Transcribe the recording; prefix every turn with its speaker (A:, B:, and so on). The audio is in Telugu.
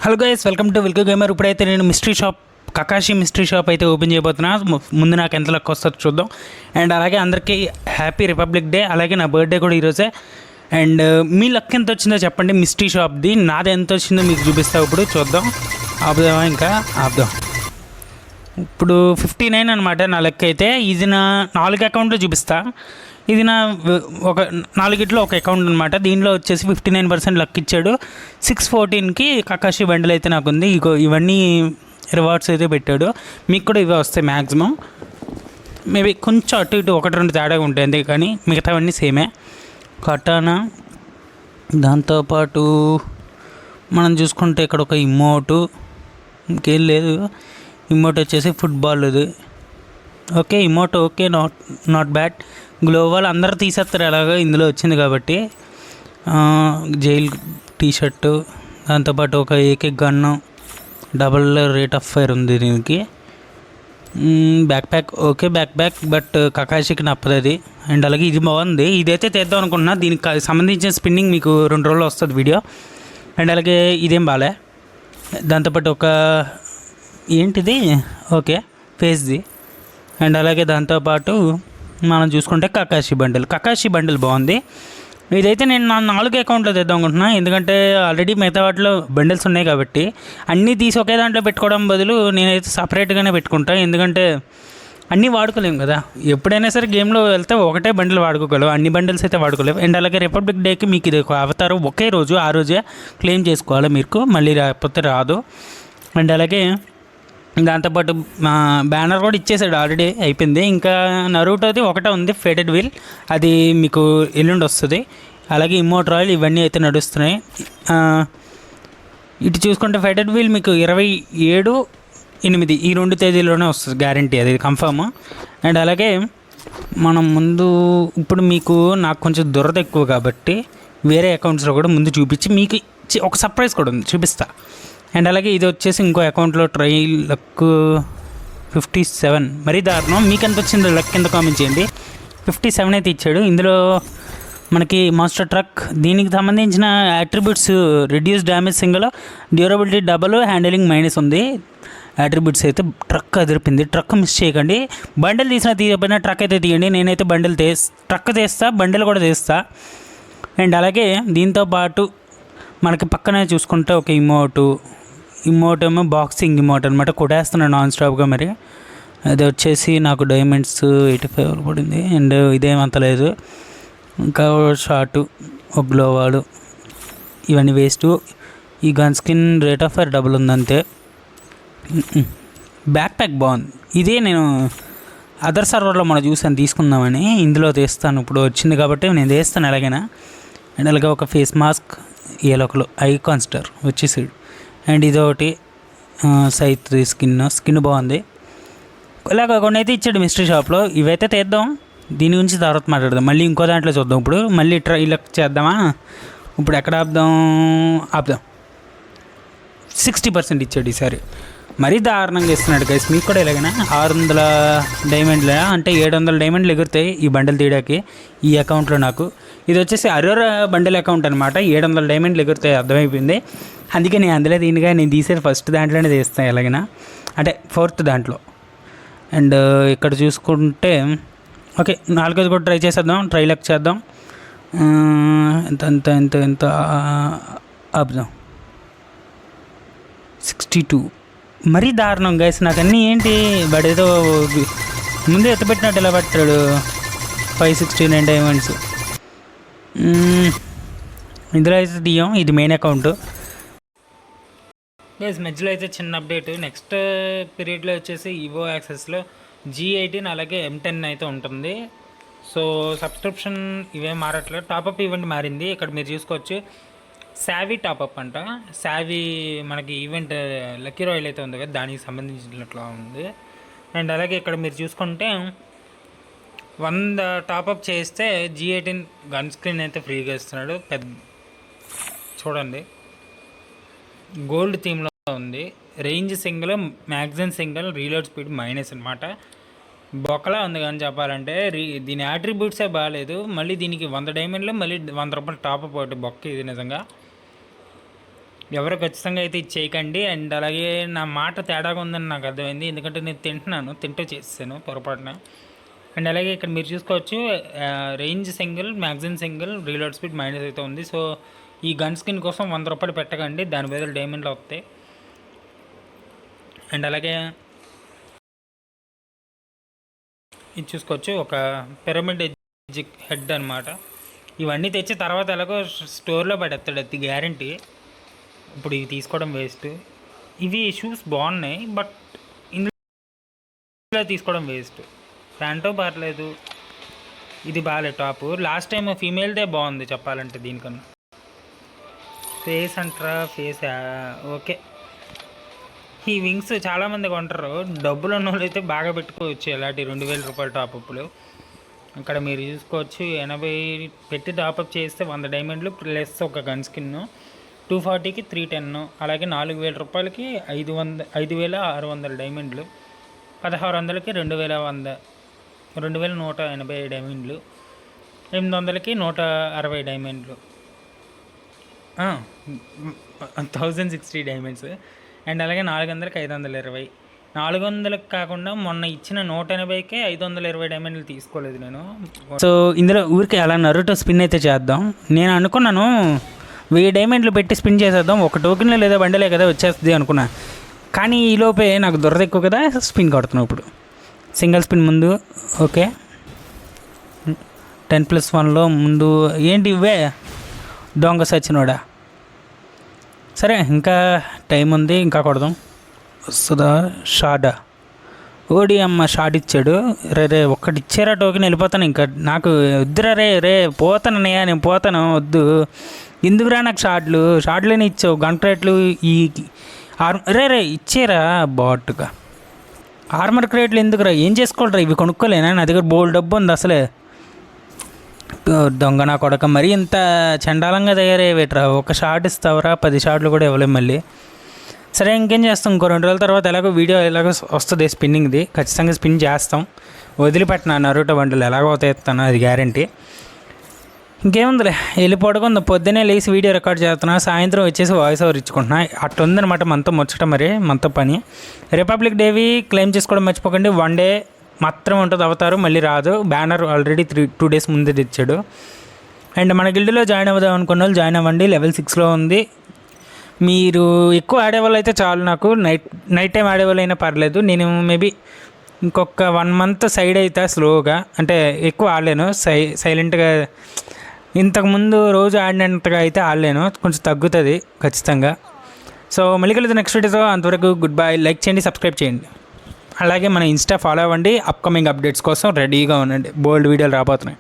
A: Hello guys, welcome to Wilco Gamer. ఇప్పుడైతే నేను mystery shop Kakashi mystery shop అయితే ఓపెన్ చేయబోతున్నా. ముందు నాకు ఎంత లక్ వస్తుందో చూద్దాం. అండ్ అలాగే అందరికీ హ్యాపీ రిపబ్లిక్ డే. అలాగే నా బర్త్డే కూడా ఈరోజే. అండ్ మీ లక్ ఎంత వచ్చిందో చెప్పండి మిస్టరీ షాప్ది. నాది ఎంత వచ్చిందో మీకు చూపిస్తా. ఇప్పుడు చూద్దాం. ఆపుదామా? ఇంకా ఆపుదాం. ఇప్పుడు 59 అనమాట నా లెక్క అయితే. ఇది నా 4 అకౌంట్లో చూపిస్తా. ఇది నా ఒక 4గిట్లో ఒక అకౌంట్ అనమాట. దీనిలో వచ్చేసి 59% లక్ ఇచ్చాడు. 614కి కకాషి బండిల్ అయితే నాకు ఉంది. ఇవన్నీ రివార్డ్స్ అయితే పెట్టాడు. మీకు కూడా ఇవే వస్తాయి మ్యాక్సిమం. మేబీ కొంచెం అటు ఇటు 1-2 తేడా ఉంటాయి అంతే, కానీ మిగతావన్నీ సేమే. కటానా, దాంతోపాటు మనం చూసుకుంటే ఇక్కడ ఒక ఇమోటు, ఇంకేం లేదు. ఇమోట్ వచ్చేసి ఫుట్బాల్ ఇది. Okay, emote okay, not bad. Global అందరూ తీసేస్తారు అలాగా, ఇందులో వచ్చింది కాబట్టి. జైల్ టీషర్టు, దాంతోపాటు ఒక AK gun, double rate of fire ఉంది దీనికి. Backpack okay, backpack but కకాషికి నప్పదు అది. అండ్ అలాగే ఇది బాగుంది, ఇదైతే తెద్దాం అనుకుంటున్నా. దీనికి సంబంధించిన స్పిన్నింగ్ మీకు 2 రోజుల్లో వస్తుంది వీడియో. అండ్ అలాగే ఇదేం బాలే. దాంతోపాటు ఒక ఏంటిది, ఓకే ఫేస్ది. అండ్ అలాగే దాంతోపాటు మనం చూసుకుంటే కకాషి బండిల్ బాగుంది. ఇదైతే నేను నా 4 అకౌంట్లో తెద్దాం అనుకుంటున్నా. ఎందుకంటే ఆల్రెడీ మిగతా వాటిలో బండిల్స్ ఉన్నాయి కాబట్టి అన్నీ తీసి ఒకే దాంట్లో పెట్టుకోవడం బదులు నేనైతే సపరేట్గానే పెట్టుకుంటా. ఎందుకంటే అన్నీ వాడుకోలేము కదా. ఎప్పుడైనా సరే గేమ్లో వెళ్తే ఒకటే బండిల్ వాడుకోగలవు, అన్ని బండిల్స్ అయితే వాడుకోలేవు. అండ్ అలాగే రిపబ్లిక్ డేకి మీకు ఇది ఒక అవతారం ఒకే రోజు, ఆ రోజే క్లెయిమ్ చేసుకోవాలి మీకు, మళ్ళీ రాకపోతే రాదు. అండ్ అలాగే దాంతోపాటు మా బ్యానర్ కూడా ఇచ్చేసాడు, ఆల్రెడీ అయిపోయింది. ఇంకా నరూటోది ఒకటే ఉంది, ఫేడెడ్ వీల్, అది మీకు ఎల్లుండి వస్తుంది. అలాగే ఇమోట్ రాయల్ ఇవన్నీ అయితే నడుస్తున్నాయి. ఇటు చూసుకుంటే ఫేడెడ్ వీల్ మీకు 27/8 ఈ 2 తేదీల్లోనే వస్తుంది గ్యారంటీ, అది కన్ఫర్మ్. అండ్ అలాగే మనం ముందు ఇప్పుడు మీకు నాకు కొంచెం దురద ఎక్కువ కాబట్టి వేరే అకౌంట్స్లో కూడా ముందు చూపించి మీకు ఒక సర్ప్రైజ్ కూడా ఉంది, చూపిస్తా. అండ్ అలాగే ఇది వచ్చేసి ఇంకో అకౌంట్లో ట్రై లక్ 57, మరీ దారుణం. మీకు ఎంత వచ్చిందో లక్ కింద కామెంట్ చేయండి. 57 అయితే ఇచ్చాడు. ఇందులో మనకి మాస్టర్ ట్రక్, దీనికి సంబంధించిన attributes reduce damage single, durability double, handling -, ఉంది. అట్రిబ్యూట్స్ అయితే ట్రక్ అదిరిపింది. ట్రక్ మిస్ చేయకండి. బండిల్ తీయకపోయినా ట్రక్ అయితే తీయండి. నేనైతే ట్రక్ తీస్తా, బండిల్ కూడా తీస్తా. అండ్ అలాగే దీంతో పాటు మనకి పక్కనే చూసుకుంటే ఒక ఇమోట్ ఏమో బాక్సింగ్ ఇమోట్ అనమాట, కొట్టేస్తున్నాడు నాన్ స్టాప్గా. మరి అది వచ్చేసి నాకు డైమండ్స్ 85 పడింది. అండ్ ఇదేమంత లేదు. ఇంకా షార్టు, ఒక గ్లోవాలు, ఇవన్నీ వేస్ట్. ఈ gun skin rate of fire double ఉందంతే. బ్యాక్ ప్యాక్ బాగుంది. ఇదే నేను అదర్ సర్వర్లో మనం చూసాను, తీసుకుందామని. ఇందులో తీస్తాను, ఇప్పుడు వచ్చింది కాబట్టి నేను తీస్తాను ఎలాగైనా. అండ్ అలాగే ఒక ఫేస్ మాస్క్ ఏలోకలు ఐకాన్ స్టార్ వచ్చేసాడు. అండ్ ఇదొకటి సైత్ స్కిన్ బాగుంది. ఇలాగ కొన్ని అయితే ఇచ్చాడు మిస్టరీ షాప్లో. ఇవైతే తీద్దాం, దీని గురించి తర్వాత మాట్లాడదాం. మళ్ళీ ఇంకో దాంట్లో చూద్దాం. ఇప్పుడు మళ్ళీ ట్రైల్ చేద్దామా? ఇప్పుడు ఎక్కడ ఆపుదాం? 60% ఇచ్చాడు ఈసారి. మరీ దారుణంగా ఇస్తున్నాడు గైస్. మీకు కూడా ఎలాగైనా 600 డైమండ్ల అంటే 700 డైమండ్లు ఎగురుతాయి ఈ బండిల్ తీయడానికి ఈ అకౌంట్లో నాకు. ఇది వచ్చేసి అరోరా బండిల్ అకౌంట్ అనమాట. 700 డైమండ్లు ఎగురుతాయి, అర్థమైపోయింది. అందుకే నేను అందులో నేను తీసేది ఫస్ట్ దాంట్లోనే తీస్తాను ఎలాగైనా, అంటే 4th దాంట్లో. అండ్ ఇక్కడ చూసుకుంటే ఓకే, 4ది కూడా ట్రై చేసేద్దాం, ట్రై లక్ చేద్దాం. ఎంత ఆపుదాం. 62. మరీ దారుణం గైస్. నాకు అన్నీ ఏంటి వాడేదో ముందే ఎత్తపెట్టినట్టు ఎలా పట్టాడు. 569 డైమండ్స్. ఇందులో అయితే తీయం, ఇది మెయిన్ అకౌంట్ గైస్. మధ్యలో అయితే చిన్న అప్డేట్. నెక్స్ట్ పీరియడ్లో వచ్చేసి ఈవో యాక్సెస్లో G18 అలాగే M10 అయితే ఉంటుంది. సో సబ్స్క్రిప్షన్ ఇవేం మారట్లేదు. టాపప్ ఈవెంట్ మారింది. ఇక్కడ మీరు చూసుకోవచ్చు, శావీ టాపప్ అంట. శావీ మనకి ఈవెంట్ లక్కీ రాయల్ అయితే ఉంది కదా, దానికి సంబంధించినట్లు ఉంది. అండ్ అలాగే ఇక్కడ మీరు చూసుకుంటే 100 టాపప్ చేస్తే G18 గన్ స్క్రీన్ అయితే ఫ్రీగా ఇస్తున్నాడు. చూడండి, గోల్డ్ థీమ్లో ఉంది. Range single, magazine single, reload speed - అనమాట. బొక్కలా ఉంది కానీ చెప్పాలంటే. దీని యాట్రిబ్యూట్సే బాగాలేదు. మళ్ళీ దీనికి 100 డైమండ్లు, మళ్ళీ 100 రూపాయలు టాపప్ ఒకటి బొక్క. ఇది నిజంగా ఎవరు ఖచ్చితంగా అయితే ఇది చేయకండి. అండ్ అలాగే నా మాట తేడాగా ఉందని నాకు అర్థమైంది, ఎందుకంటే నేను తింటూ చేస్తాను పొరపాటున. అండ్ అలాగే ఇక్కడ మీరు చూసుకోవచ్చు range single, magazine single, reload speed minus అయితే ఉంది. సో ఈ గన్ స్కిన్ కోసం 100 రూపాయలు పెట్టకండి, దాని బదులు డైమండ్లు వస్తాయి. అండ్ అలాగే ఇది చూసుకోవచ్చు, ఒక పిరమిడ్ ఎడ్జ్ హెడ్ అనమాట. ఇవన్నీ తెచ్చి తర్వాత ఎలాగో స్టోర్లో పడేస్తాడు, అది గ్యారంటీ. ఇప్పుడు ఇవి తీసుకోవడం వేస్ట్. ఇవి షూస్ బాగున్నాయి, బట్ ఇందులో తీసుకోవడం వేస్ట్. ప్యాంటో పర్లేదు, ఇది బాగాలేదు టాపు. లాస్ట్ టైం ఫీమేల్దే బాగుంది చెప్పాలంటే దీనికన్నా. ఫేస్ అంటారా, ఫేస్ ఓకే. ఈ వింగ్స్ చాలామంది కొంటారు, డబ్బులు ఉన్న వాళ్ళు అయితే బాగా పెట్టుకోవచ్చు ఇలాంటి 2000 రూపాయల టాపప్లు. ఇక్కడ మీరు చూసుకోవచ్చు 80 పెట్టి టాపప్ చేస్తే 100 డైమండ్లు ప్లస్ ఒక గన్ స్కిన్. 240కి 310, అలాగే 4000 రూపాయలకి 5600 డైమండ్లు, 1600కి 2100, 2180 డైమండ్లు, 800కి 160 డైమండ్లు, 1060 డైమండ్స్. అండ్ అలాగే 400కి 520. 400కి కాకుండా మొన్న ఇచ్చిన 180కే 520 డైమండ్లు తీసుకోలేదు నేను. సో ఇందులో ఊరికి అలా నరుటో స్పిన్ అయితే చేద్దాం. నేను అనుకున్నాను 1000 డైమండ్లు పెట్టి స్పిన్ చేసేద్దాం, ఒక టోకెన్లో లేదా బండలే కదా వచ్చేస్తుంది అనుకున్నా. కానీ ఈలోపే నాకు దురద ఎక్కువ కదా, స్పిన్ కొడుతున్నావు ఇప్పుడు. సింగిల్ స్పిన్ ముందు ఓకే, 10+1లో ముందు ఏంటి ఇవే దొంగ సచ్చినోడా. సరే ఇంకా టైం ఉంది, ఇంకా కొడదాం. వస్తుందా షాడా? ఓడి అమ్మ షాట్ ఇచ్చాడు. రే ఒక్కటి ఇచ్చారా టోకెన్, వెళ్ళిపోతాను. ఇంకా నాకు వద్దురా రే పోతానన్నయ్యా, నేను పోతాను, వద్దు. ఎందుకురా నాకు షార్ట్లోనే ఇచ్చావు. గంట రేట్లు ఈ రే ఇచ్చేరా బాట్గా. ఆర్మర్ క్రేట్లు ఎందుకురా, ఏం చేసుకోవాలరా, ఇవి కొనుక్కోలేనా? నా దగ్గర బోల్డ్ డబ్బు ఉంది అసలే. దొంగ నా కొడక, మరీ ఇంత చండాలంగా తయారయ్యేవేట్రా. ఒక షార్ట్ ఇస్తావరా, 10 షార్ట్లు కూడా ఇవ్వలేము మళ్ళీ. సరే ఇంకేం చేస్తాం, ఇంకో 2 రోజుల తర్వాత ఎలాగో వీడియో ఎలాగో వస్తుంది స్పిన్నింగ్ది, ఖచ్చితంగా స్పిన్ చేస్తాం. వదిలిపెట్టిన నరుటో బండ్లు ఎలాగో అవుతాయిస్తాను, అది గ్యారంటీ. ఇంకేముందిలే, వెళ్ళి పడుకుందాం. పొద్దున్నే లేచి వీడియో రికార్డ్ చేస్తున్నా, సాయంత్రం వచ్చేసి వాయిస్ ఓవర్ ఇచ్చుకుంటున్నా. అట్లా ఉందనమాట మనతో ముచ్చట. మరి మనతో పని. రిపబ్లిక్ డేవి క్లెయిమ్ చేసుకోవడం మర్చిపోకండి. 1 డే మాత్రం ఉంటుంది, అవుతారు మళ్ళీ రాదు. బ్యానర్ ఆల్రెడీ 2 డేస్ ముందే తెచ్చాడు. అండ్ మన గిల్డ్లో జాయిన్ అవ్వదాం అనుకున్న వాళ్ళు జాయిన్ అవ్వండి, లెవెల్ 6లో ఉంది. మీరు ఎక్కువ ఆడేవాళ్ళు అయితే చాలు, నాకు నైట్ టైం ఆడేవాళ్ళు అయినా పర్లేదు. నేను మేబీ ఇంకొక 1 మంత్ సైడ్ అవుతా స్లోగా, అంటే ఎక్కువ ఆడలేను. సైలెంట్గా ఇంతకుముందు రోజు ఆడినంతగా అయితే ఆడలేను, కొంచెం తగ్గుతుంది ఖచ్చితంగా. సో మళ్ళీ కలుద్దాం నెక్స్ట్ వీడియోతో. అంతవరకు గుడ్ బై. లైక్ చేయండి, సబ్స్క్రైబ్ చేయండి. అలాగే మన ఇన్స్టా ఫాలో అవ్వండి, అప్కమింగ్ అప్డేట్స్ కోసం రెడీగా ఉండండి. బోల్డ్ వీడియోలు రాబోతున్నాయి.